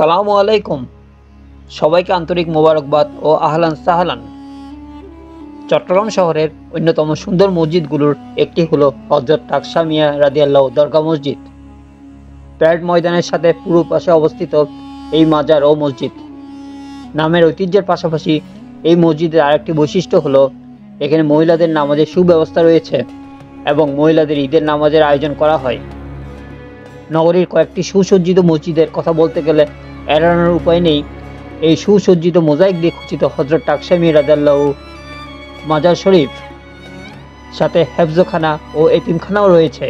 আসসালামু আলাইকুম। সবাইকে আন্তরিক মোবারকবাদ ও আহলান সাহলান। চট্টগ্রাম শহরের অন্যতম সুন্দর মসজিদগুলোর একটি হলো হযরত টাকসা মিয়া রাদিয়াল্লাহু দরগা মসজিদ। প্যারেড ময়দানের সাথে পূর্ব পাশে অবস্থিত এই মাজার ও মসজিদ নামের ঐতিহ্যের পাশাপাশি এই মসজিদের আরেকটি বৈশিষ্ট্য হলো এখানে মহিলাদের নামাজের সুব্যবস্থা রয়েছে এবং মহিলাদের ঈদের নামাজের আয়োজন করা হয়। নগরীর কয়েকটি সুসজ্জিত মসজিদের কথা বলতে গেলে এড়ানোর উপায় নেই এই সুসজ্জিত মোজাইক দিয়ে খচিত হযরত টাকসা মিয়া রাদিয়াল্লাহু মাজার শরীফ, সাথে হেফজখানা ও এতিমখানাও রয়েছে।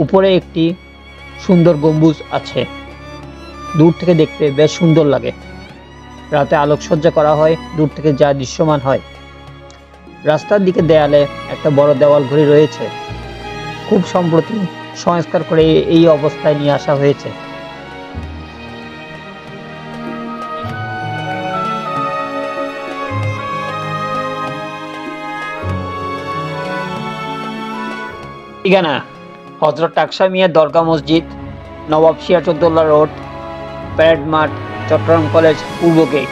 উপরে একটি সুন্দর গম্বুজ আছে, দূর থেকে দেখতে বেশ সুন্দর লাগে। রাতে আলোকসজ্জা করা হয়, দূর থেকে যা দৃশ্যমান হয়। রাস্তার দিকে দেয়ালে একটা বড় দেওয়াল ঘড়ি রয়েছে, খুব সম্প্রতি সংস্কার করে এই অবস্থায় নিয়ে আসা হয়েছে। ঠিকানা: হযরত টাকসা মিয়া দরগা মসজিদ, নবাব সিরাজউদ্দৌলা রোড, প্যারেড মাঠ, চট্টগ্রাম কলেজ পূর্ব গেট।